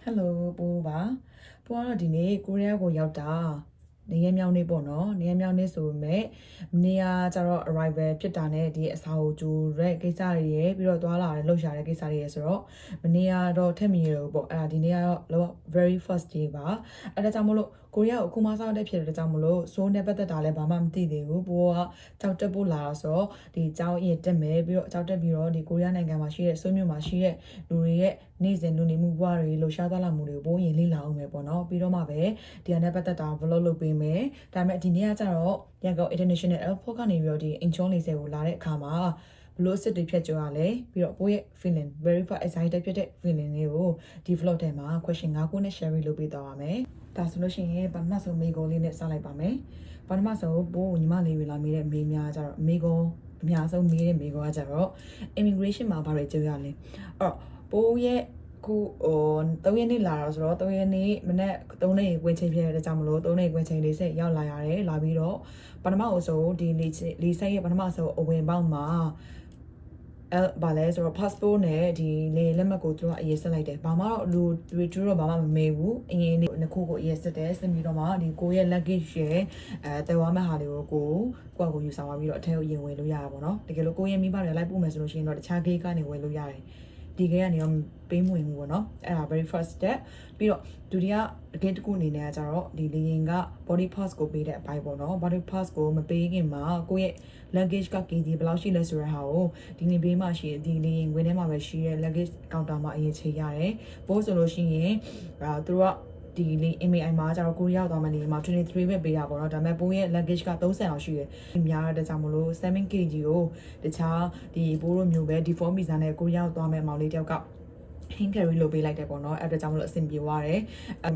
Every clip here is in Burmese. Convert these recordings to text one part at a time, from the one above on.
Hello ပိုးပါပိုးကတော့ဒီနေ့ကိုရီးယားကိုရောက်တာနေရမြောင်းနေပေါ့နော်နေရမြောင်းနေဆိုပေမဲ့နေရကျတော့ arrival ဖြစ်တာနဲ့ဒီအစာကိုဂျူတဲ့ကိစ္စတွေရယ်ပြီးတော့သွားလာတဲ့လှုပ်ရှားတဲ့ကိစ္စတွေရယ်ဆိုတော့မနေရတော့ထက်မြင်ရဘူးပေါ့အဲ့ဒါဒီနေ့ကတော့ very first day ပါအဲ့ဒါကြောင့်မလို့ကိုရီးယားကိုအခုမှစောင့်တဲ့ဖြစ်တဲ့ကြောင့်မလို့စိုးနဲ့ပတ်သက်တာလည်းဘာမှမသိသေးဘူးပိုးကကြောက်တက်ဖို့လာတော့ဆိုတော့ဒီကြောက်ရင်တက်မယ်ပြီးတော့ကြောက်တက်ပြီးတော့ဒီကိုရီးယားနိုင်ငံမှာရှိတဲ့စိုးမြို့မှာရှိတဲ့လူတွေရဲ့နေ့စဉ်လူနေမှုဘဝတွေလှုပ်ရှားသွားလာမှုတွေကိုပိုးရင်လေ့လာအောင်မယ်ပေါ့နော်ပြီးတော့မှပဲဒီကနေ့ပတ်သက်တာ vlog လုပ်ပေးမယ်ဒါပေမဲ့ဒီနေ့ကကျတော့ရန်ကုန် International Airport ကနေပြီးတော့ဒီအင်ချွန်းလေးဆယ်ကိုလာတဲ့အခါမှာဘလို့စစ်တွေဖြတ်ကျော်ရလဲပြီးတော့ပိုးရဲ့ feeling very far excited ဖြစ်တဲ့ feeling လေးကိုဒီ vlog ထဲမှာ question 5ခုနဲ့ share လုပ်ပေးသွားပါမယ်ဒါဆိုလို့ရှိရင်ပထမဆုံးမိကုံးလေးနဲ့စလိုက်ပါမယ်ပထမဆုံးပိုးညီမလေးတွေလာမေးတဲ့မေးများကြတော့မိကုံးအများဆုံးမေးတဲ့မိကုံးကကြတော့ immigration မှာဘာတွေကြုံရလဲအဲ့တော့ပိုးရဲ့ခု3ရက်နေ့လာတော့ဆိုတော့3ရက်နေ့မနေ့3နေ့ဝင်ချိန်ဖြစ်တဲ့ကြောင့်မလို့3နေ့ဝင်ချိန်40ရောက်လာရတယ်လာပြီးတော့ပထမအဆုံးဒီလေးဆိုင်ရဲ့ပထမဆုံးအဝင်ပေါက်မှာဘာလဲဆိုတော့ passport နဲ့ဒီလေလက်မှတ်ကိုသူကအရေးဆက်လိုက်တယ်ဘာမှတော့လူတွေသူတို့ဘာမှမမေးဘူးအရင်နေ့နှစ်ခုကိုအရေးဆက်တယ်ဆက်ပြီးတော့မှဒီကိုရဲ့ luggage ရဲ့တဲဝါမဲ့ဟာတွေကိုကိုယူဆောင်သွားပြီးတော့အထက်ကိုရင်ဝင်လို့ရတာပေါ့နော်တကယ်လို့ကိုရဲ့မိဘတွေလိုက်ပို့မယ်ဆိုလို့ရှိရင်တော့တခြား gate ကနေဝင်လို့ရတယ်ဒီကကနေတော့ပေးမဝင်ဘူးပေါ့နော်အဲ့ဒါ very first step ပြီးတော့ဒုတိယအကင်းတစ်ခုအနေနဲ့ကကြတော့ဒီလေရင်က body pass ကိုပေးတဲ့အပိုင်းပေါ့နော် body pass ကိုမပေးခင်မှာကိုယ့်ရဲ့ luggage က kg ဘယ်လောက်ရှိလဲဆိုတဲ့ဟာကိုဒီနေ့ဘေးမှာရှိဒီလေရင်ဝင်ထဲမှာပဲရှိတဲ့ luggage counter မှာအရင်ချိန်ရတယ်ပို့ဆိုလို့ရှိရင်သူတို့ကဒီလေ MAI မှာကျတော့ကိုရီးယားသွားမှနေမှာ23ပဲပေးရပါတော့ဒါပေမဲ့ပိုးရဲ့ luggage က30လောက်ရှိတယ်များတဲ့ကြောင့်မလို့ 7kg ကိုတခြားဒီပိုးတို့မျိုးပဲ default visa နဲ့ကိုရီးယားသွားမဲ့မောင်လေးတယောက်ကhang carry လုပ်ပေးလိုက်တယ်ပေါ့နော်အဲ့ဒါကြောင့်မလို့အဆင်ပြေသွားတယ်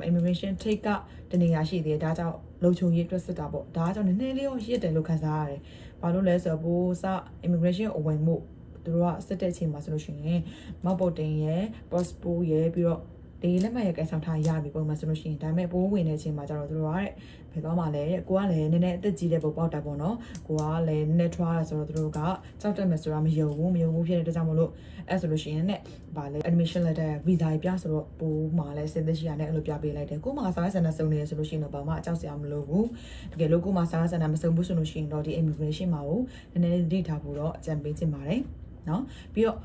immigration take ကတနေရာရှိသေးတယ်ဒါကြောင့်လုံခြုံရေးအတွက်စစ်တာပေါ့ဒါကြောင့်နည်းနည်းလေးရောရစ်တယ်လို့ခံစားရတယ်ဘာလို့လဲဆိုတော့ပိုးစ immigration အဝင်မှုသူတို့ကစစ်တဲ့အချိန်မှာဆိုလို့ရှိရင်မောက်ပုတ်တင်ရယ် passport ရယ်ပြီးတော့ဒီလက်မှတ်ရကင်ဆောင်ထားရပြီပုံမှန်ဆိုလို့ရှိရင်ဒါပေမဲ့ပိုးဝင်တဲ့အချိန်မှာကျတော့သူတို့ကတဲ့ဘယ်သွားမှလဲတဲ့ကိုကလည်းနည်းနည်းအသက်ကြီးတဲ့ပုံပေါက်တာပေါ့နော်ကိုကလည်းနည်းနည်းထွားတာဆိုတော့သူတို့ကကြောက်တက်မယ်ဆိုတာမယုံဘူးဖြစ်တဲ့အတွက်ကြောင့်မလို့အဲ့ဆိုလို့ရှိရင်ねဗာလဲ admission letter visa ပြဆိုတော့ပိုးမှာလဲစစ်သက်ရှိရနဲ့အဲ့လိုပြပေးလိုက်တယ်ကိုမှစားဆန္ဒစုံနေရဆိုလို့ရှိရင်တော့ဘာမှအကြောက်စရာမလိုဘူးတကယ်လို့ကိုမှစားဆန္ဒမစုံဘူးဆိုလို့ရှိရင်တော့ဒီ immigration မှာကိုနည်းနည်းသတိထားဖို့တော့အကြံပေးချင်ပါတယ်နော်ပြီးတော့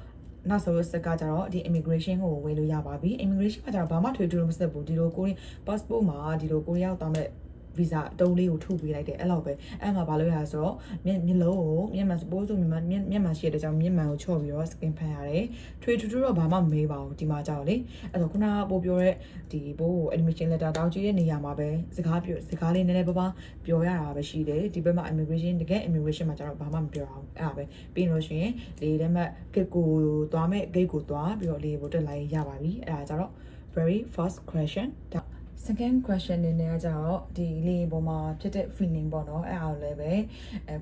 နောက်ဆုံးစက်ကကြတော့ဒီ immigration ကိုဝယ်လို့ရပါပြီ immigration ကကြတော့ဘာမှထွေထွေမဆက်ဘူးဒီလိုကိုရီး passport မှာဒီလိုကိုရီးယားသွားမဲ့ visa အတုံးလေးကိုထုတ်ပေးလိုက်တယ်အဲ့လောက်ပဲအဲ့မှာဘာလို့ရလဲဆိုတော့မျက်လုံးကိုမျက်မှန် suppose ဆိုမျက်မှန်ရှိတဲ့ကြောင့်မျက်မှန်ကိုချော့ပြီးတော့ scan ဖန်ရတယ်ထွေတော့ဘာမှမမေးပါဘူးဒီမှာကြောက်လေအဲ့တော့ခုနကပို့ပြောတဲ့ဒီပို့ကို admission letter တောင်းကြည့်တဲ့နေရာမှာပဲစကားလေးနည်းနည်းပါးပြောရတာပဲရှိတယ်ဒီဘက်မှာ immigration တကယ် immigration မှာကျတော့ဘာမှမပြောအောင်အဲ့ဒါပဲပြီးလို့ရှိရင်လေထဲမှာ gate ကိုသွားမဲ့ gate ကိုသွားပြီးတော့လေကိုတက်လိုက်ရပါပြီအဲ့ဒါကြတော့ very first question second question နေနေကြတော့ဒီလေပေါ်မှာဖြစ်တဲ့ feeling ပေါ့နော်အဲ့အားလည်းပဲ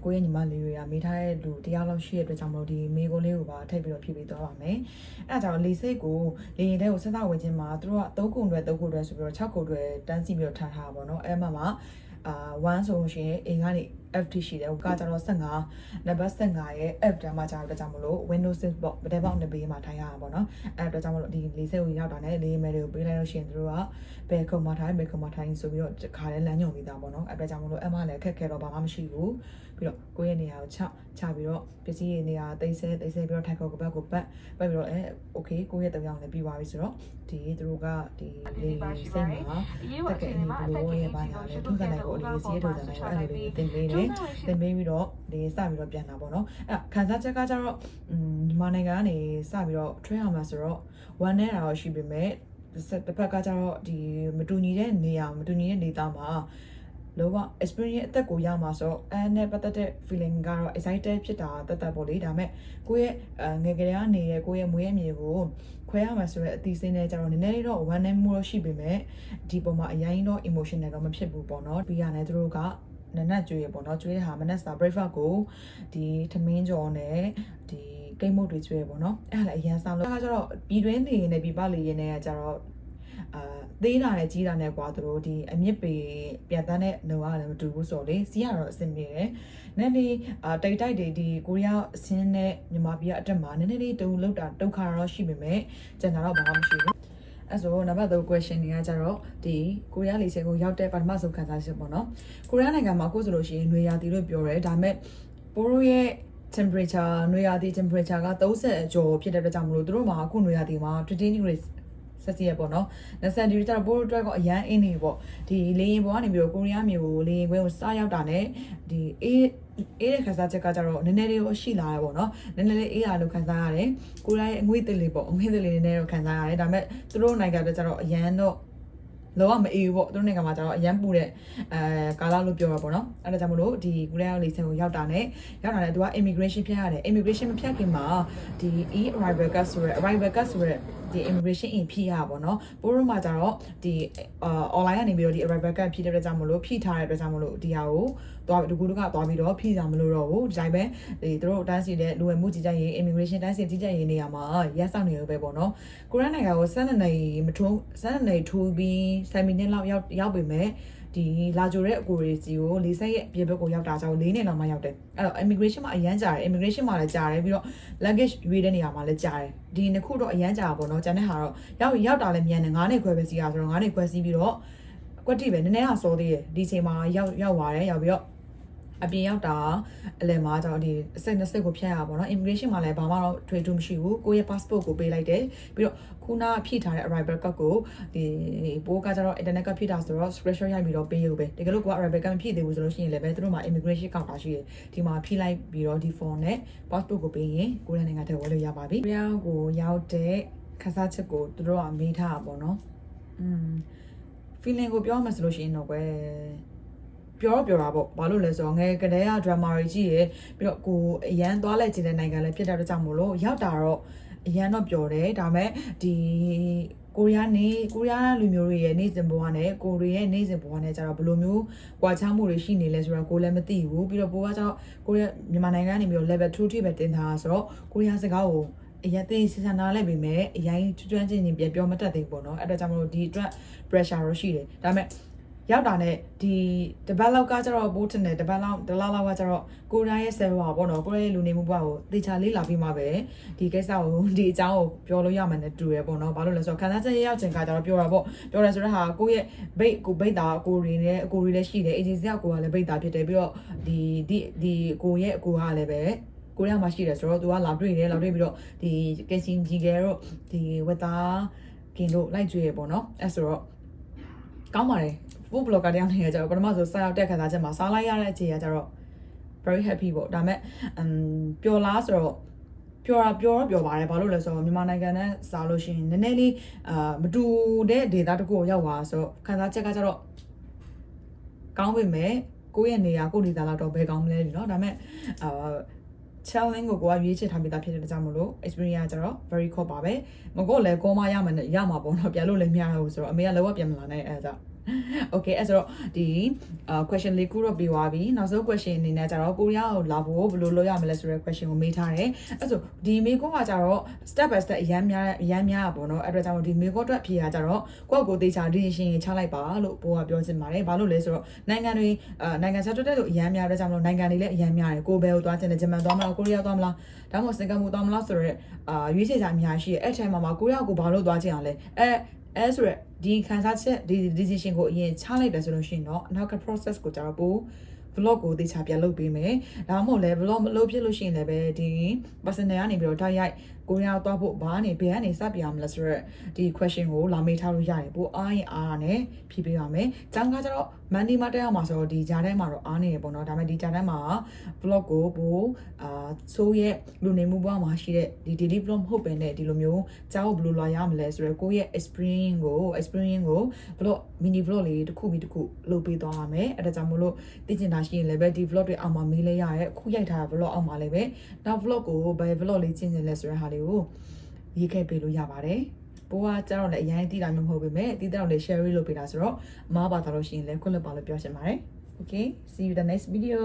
ကိုယ့်ရဲ့ညီမလေးတွေကမိထားတဲ့လူတယောက်လောက်ရှိတဲ့အတွက်ကြောင့်မလို့ဒီမိကိုလေးကိုပါထည့်ပြီးတော့ဖြည့်ပေးသွားပါမယ်အဲ့ဒါကြောင့်လေစိတ်ကိုလေရင်တဲ့ကိုဆက်စဝင်ခြင်းမှာသူတို့က3ခုတွဲဆိုပြီးတော့6ခုတွဲတန်းစီပြီးတော့ထားထားပါပေါ့နော်အဲ့မှာ1ဆိုလို့ရှိရင် A ကနေ F ရှိတယ်ကကြတော့15နံပါတ်15ရဲ့ F တန်းမှာကြာတော့ကြောင့်မလို့ Windows ပေါ့ဗတဲ့ပေါက်နှစ်ပေးမှာထိုင်ရတာပေါ့နော်အဲ့အတွက်ကြောင့်မလို့ဒီ40ကိုရောက်တာနဲ့လေးမဲတွေကိုပေးလိုက်လို့ရှိရင်သူတို့ကဘယ်ခုံမှာထိုင်ဆိုပြီးတော့ခါလဲလမ်းညွှန်ပေးတာပေါ့နော်အဲ့အတွက်ကြောင့်မလို့အမလည်းအခက်ခဲတော့ဘာမှမရှိဘူးပြီးတော့ကိုယ့်ရဲ့နေရာကိုချပြီးတော့ပစ္စည်းရဲ့နေရာသိမ်းဆဲပြီးတော့ထိုင်ခေါ်ကပတ်ကိုပတ်ပြီးတော့โอเคကိုယ့်ရဲ့တောင်ရောင်လည်းပြီးသွားပြီဆိုတော့ဒီသူတို့ကဒီလေးစိတ်မှာတကယ်အင်းဘလို့ရဲ့ဘာညာလဲထုခံနိုင်ကိုအလေးစီးထုတ်တယ်အဲ့လိုလေးတင်ပေးတယ်တင်ပေးပြီးတော့ဒီစပြီးတော့ပြန်လာပေါ့နော်အဲ့ခံစားချက်ကကြတော့မြန်မာနိုင်ငံကနေစပြီးတော့ train အောင်မှာဆိုတော့ one နဲ့တော့ရှိပေမဲ့တစ်ဖက်ကကြတော့ဒီမတူညီတဲ့နေရာမတူညီတဲ့နေသားမှာလောက experience အသက်ကိုရမှာဆိုတော့အဲ့နဲ့ပတ်သက်တဲ့ feeling ကတော့ excited ဖြစ်တာတတ်ပေါ့လေဒါပေမဲ့ကိုယ့်ရဲ့ငယ်ကလေးကနေနေတဲ့ကိုယ့်ရဲ့မွေးရမြေကိုခွဲရမှာဆိုတဲ့အသီးစိမ်းနဲ့ကြတော့နည်းနည်းလေးတော့ one နဲ့မှုတော့ရှိပေမဲ့ဒီပုံမှာအရင်တော့ emotional တော့မဖြစ်ဘူးပေါ့နော်ပြီးရတယ်သူတို့ကနနက်ကျွေးရပေါ့နော်ကျွေးတဲ့ဟာမနက်စာ breakfast ကိုဒီထမင်းကြော်နဲ့ဒီကိတ်မုတ်တွေကျွေးရပေါ့နော်အဲ့ဒါလည်းအရင်ဆောင်လို့အဲ့ဒါကျတော့ပြည်တွင်းနေနေပြပလေရင်းနဲ့ကြတော့သေးတာနဲ့ကြီးတာနဲ့ကွာသူတို့ဒီအမြင့်ပေပြန်တန်းတဲ့နှုံကလည်းမတူဘူးဆိုတော့လေစီးရတော့အဆင်ပြေတယ်နည်းနည်းတိုက်တွေဒီကိုရီးယားအစင်းနဲ့မြန်မာပြည်ကအတက်မှာနည်းနည်းလေးတုံလောက်တာဒုက္ခတော့ရှိပေမဲ့ကျန်တာတော့ဘာမှမရှိဘူး အဲ့ဆိုနံပါတ်3 question တွေကကြတော့ဒီကိုရီးယားလေဆိပ်ကိုရောက်တဲ့ပထမဆုံးခန်းစားချက်ပေါ့နော်ကိုရီးယားနိုင်ငံမှာအခုဆိုလို့ရှိရင်နွေရာသီလို့ပြောတယ်ဒါပေမဲ့ပိုးရဲ့ temperature နွေရာသီ temperature က30ကျော်ဖြစ်တဲ့အတွက်ကြောင့်မလို့တို့မှာအခုနွေရာသီမှာ20 degrees ဆက်စီရပေါ့နော်20 degree ကျတော့ပိုးအတွက်ကအရန်အင်းနေပေါ့ဒီလေရင်ပေါ်ကနေပြီးတော့ကိုရီးယားမြေကိုလေရင်ခွဲကိုစားရောက်တာနဲ့ဒီအေးတဲ့ခန်းစားချက်ကကြတော့နည်းနည်းလေးတော့ရှိလာတယ်ပေါ့နော်နည်းနည်းလေးအေးရလို့ခန်းစားရတယ်ကိုရီးယားရဲ့အငွေ့တစ်လေးပေါ့အငွေ့တစ်လေးနည်းနည်းတော့ခန်းစားရတယ်ဒါပေမဲ့သူတို့နိုင်ငံတော့ကျတော့အရန်တော့လောကမအေးဘူးပေါ့သူတို့နိုင်ငံမှာကျတော့အရန်ပူတဲ့ကာလလို့ပြောတာပေါ့နော်အဲ့ဒါကြောင့်မလို့ဒီကိုရီးယားလေဆိပ်ကိုရောက်တာနဲ့သူက immigration ဖြတ်ရတယ် immigration မဖြတ်ခင်မှာဒီ arrival card ဆိုရယ် arrival card ဆိုရယ်ဒီ immigration ဖြည့်ရပါတော့ပိုးတို့မှာကျတော့ဒီ online ကနေပြီးတော့ဒီ arrival card ဖြည့်တဲ့အတွက်ကြောင့်မလို့ဖြည့်ထားတဲ့အတွက်ကြောင့်မလို့ဒီဟာကိုသွားဒီကူကသွားပြီးတော့ဖြည့်စားမလို့တော့ဘူးဒီတိုင်းပဲဒီသူတို့တန်းစီတဲ့လူဝင်မှုကြီးကြပ်ရေး immigration တန်းစီကြီးကြပ်ရေးနေရာမှာရက်ဆောင်နေလို့ပဲပေါ့နော်ကိုရီးယားနိုင်ငံကို12နှစ်ထိုးပြီး7မိနစ်လောက်ရောက်ပြီမဲ့ဒီလာကြိုတဲ့အကိုရီစီကို၄ဆက်ရဲ့အပြင်ဘက်ကိုရောက်တာကြောင့်၄နှစ်လောက်မှရောက်တယ်အဲ့တော့ immigration မှာအရန်ကြာတယ် immigration မှာလည်းကြာတယ်ပြီးတော့ luggage ရွေးတဲ့နေရာမှာလည်းကြာတယ်ဒီနှစ်ခုတော့အရန်ကြာတာပေါ့နော်ကျန်တဲ့ဟာတော့ရောက်တာလည်းမြန်တယ်9နှစ်ခွဲပဲစီးရဆိုတော့9နှစ်ခွဲစီးပြီးတော့ကွက်တိပဲနည်းနည်းဟာစောသေးတယ်ဒီချိန်မှာရောက်သွားတယ်ရောက်ပြီးတော့အပြင်ရောက်တာအလယ်မှာကျတော့ဒီအစိတ်နှစ်စိတ်ကိုဖြတ်ရပါတော့ immigration မှာလည်းဘာမှတော့ထွေထူးမရှိဘူးကိုယ့်ရဲ့ passport ကိုပေးလိုက်တယ်ပြီးတော့ခုနဖြည့်ထားတဲ့ arrival card ကိုဒီပိုးကကျတော့ internet ကဖြည့်တာဆိုတော့ screenshot ရိုက်ပြီးတော့ပေးရုံပဲတကယ်လို့ကိုက arrival card မဖြည့်သေးဘူးဆိုလို့ရှိရင်လည်းပဲသူတို့မှာ immigration counter ရှိတယ်ဒီမှာဖြည့်လိုက်ပြီးတော့ဒီ form နဲ့ passport ကိုပေးရင်ကိုယ့်နိုင်ငံထဲဝင်လို့ရပါပြီကိုရီးယားကိုရောက်တဲ့ခန်းစားချက်ကိုသူတို့ကမေးထားတာပေါ့နော်feeling ကိုပြောမှဆိုလို့ရှိရင်တော့ကွယ်ပြောတာပေါ့ဘာလို့လဲဆိုတော့ငယ်ကလေးက drama တွေကြီးရယ်ပြီးတော့ကိုအရန်သွားလိုက်ခြင်းတဲ့နိုင်ငံလည်းဖြစ်တဲ့အတွက်ကြောင့်မို့လို့ရောက်တာတော့အရန်တော့ပြောတယ်ဒါပေမဲ့ဒီကိုရီးယားလူမျိုးတွေရဲ့နေစဉ်ဘဝနဲ့ကိုရီးယားနေစဉ်ဘဝနဲ့ကျတော့ဘယ်လိုမျိုးကွာခြားမှုတွေရှိနေလဲဆိုတော့ကိုလည်းမသိဘူးပြီးတော့ပိုးကကျတော့ကိုရီးယားမြန်မာနိုင်ငံကနေပြီးတော့ level 2 ထိပဲတင်ထားဆိုတော့ကိုရီးယားစကားကိုအရင်သိစနာလိုက်ပေမဲ့အရင်ကျွမ်းကျင်ချင်းပြန်ပြောမတတ်သေးဘူးပေါ့နော်အဲ့ဒါကြောင့်မလို့ဒီအတွက် pressure တော့ရှိတယ်ဒါပေမဲ့ရောက်တာနဲ့ဒီတပတ်လောက်ကကျတော့ပိုးထင်တယ်တပတ်လောက်ကကျတော့ကိုရီးယားရဲ့ server ပေါ့နော်ကိုရီးယားလူနေမှုဘဝကိုသေချာလေးလာပြီးမှပဲဒီကိစ္စကိုဒီအကြောင်းကိုပြောလို့ရမှန်းနဲ့တူရပေါ့နော်ဘာလို့လဲဆိုတော့ခန်းစားချက်ရောက်ချိန်ကကျတော့ပြောတာပေါ့ပြောတယ်ဆိုတော့ဟာကိုယ့်ရဲ့ဘိတ်သားကိုရီလည်းရှိတယ် agency ကကိုကလည်းဘိတ်သားဖြစ်တယ်ပြီးတော့ဒီကိုရဲ့အကိုကလည်းပဲကိုရီးယားမှာရှိတယ်ဆိုတော့သူကလာတွေ့ပြီးတော့ဒီကင်စင်ဂျီကဲတို့ဒီဝက်သားကင်တို့လိုက်ကြွေးရပေါ့နော်အဲ့ဆိုတော့ကောင်းပါတယ်food blogger တယောက်နေရကြတော့ပထမဆိုစားရောက်တဲ့ခန်းစားချက်မှာစားလိုက်ရတဲ့အခြေအကျတော့ very happy ပေါ့ဒါပေမဲ့ပျော်လားဆိုတော့ပျော်ပါတယ်ဘာလို့လဲဆိုတော့မြန်မာနိုင်ငံနဲ့စားလို့ရှိရင်နည်းနည်းလေးမတူတဲ့ data တခုကိုရောက်သွားဆိုတော့ခန်းစားချက်ကကျတော့ကောင်းပေမဲ့ကိုယ့်ရဲ့နေရာကိုယ့်ဒေသလောက်တော့ဘယ်ကောင်းမလဲเนาะဒါပေမဲ့challenge ကိုရွေးချယ်ထားပြီးသားဖြစ်တဲ့ကြောင့်မလို့ experience ကျတော့ very cool ပါပဲမကောလည်းကောမရမှာပေါ့နော်ပြန်လို့လည်းမရဘူးဆိုတော့အမေကလောကပြန်မလာနဲ့အဲ့ဒါOkay အဲ့ဆိုတော့ဒီ question လေးခုတော့ပြီးသွားပြီနောက်ဆုံး question အနေနဲ့ကျတော့ကိုရီးယားကိုလာဖို့ဘယ်လိုလုပ်ရမလဲဆိုတဲ့ question ကိုမေးထားတယ်အဲ့ဆိုဒီမေးခွန်းကကျတော့ step by step အရန်များပါတော့အဲ့အတွက်ကြောင့်ဒီမေးခွန်းအတွက်ဖြေရကြတော့ကိုယ့်ကိုသေချာ decision ချလိုက်ပါလို့ပိုးကပြောချင်ပါတယ်ဘာလို့လဲဆိုတော့နိုင်ငံတွေနိုင်ငံဆက်တွက်လို့အရန်များတဲ့ကြောင့်မလို့နိုင်ငံတွေလည်းအရန်များတယ်ကိုဘယ်ကိုသွားချင်တယ်ဂျပန်သွားမလားကိုရီးယားသွားမလားဒါမှမဟုတ်စင်ကာပူသွားမလားဆိုတော့ရွေးချယ်ကြအများရှိတယ်အဲ့ချိန်မှာကိုရီးယားကိုဘာလို့သွားချင်အောင်လဲအဲ့ဆိုရဒီခန်းစားချက်ဒီ decision ကိုအရင်ချလိုက်တယ်ဆိုလို့ရှိရင်တော့နောက်က process ကိုကြတော့ပို့ vlog ကိုသေချာပြန်လုပ်ပေးမယ်ဒါမှမဟုတ်လဲ vlog မလုပ်ဖြစ်လို့ရှိရင်လည်းပဲဒီ personal ကနေပြီးတော့တိုက်ရိုက်ကိုရီးယားသွားဖို့ဘယ်ကနေစပြရမလဲဆိုတော့ဒီ question ကိုလာမေးထားလို့ရတယ်ပို့အားရင်အားနဲ့ဖြေပေးပါမယ်။ကျောင်းကကျတော့ Monday မှာတက်ရမှာဆိုတော့ဒီဂျာထဲမှာတော့အားနေရပေါ့နော်။ဒါပေမဲ့ဒီဂျာထဲမှာ vlog ကိုပို့ဆိုးရဲ့လူနေမှုဘဝမှာရှိတဲ့ဒီ daily vlog မဟုတ်ပဲနဲ့ဒီလိုမျိုးကျောင်းကိုဘယ်လိုလာရမလဲဆိုတော့ကိုယ့်ရဲ့ experience ကို vlog mini vlog လေးတစ်ခုပြီးတစ်ခုလုပ်ပေးသွားပါမယ်။အဲ့ဒါကြောင့်မလို့သိချင်တာရှိရင်လည်းပဲဒီ vlog တွေအောက်မှာမေးလဲရတယ်။အခုရိုက်ထားတာ vlog အောက်မှာလည်းပဲနောက် vlog ကိုဘယ် vlog လေးကျင့်ချင်လဲဆိုတဲ့ဟာလေးကိုရေးခဲ့ပေးလို့ရပါတယ်။ပိုးကကျတော့လည်းအရင်သိတာမျိုးမဟုတ်ပေမဲ့သိတဲ့တော့လည်း share လုပ်ပေးတာဆိုတော့အမားပါတာလို့ရှိရင်လည်းခွင့်လွှတ်ပါလို့ပြောချင်ပါတယ်။ Okay, see you the next video.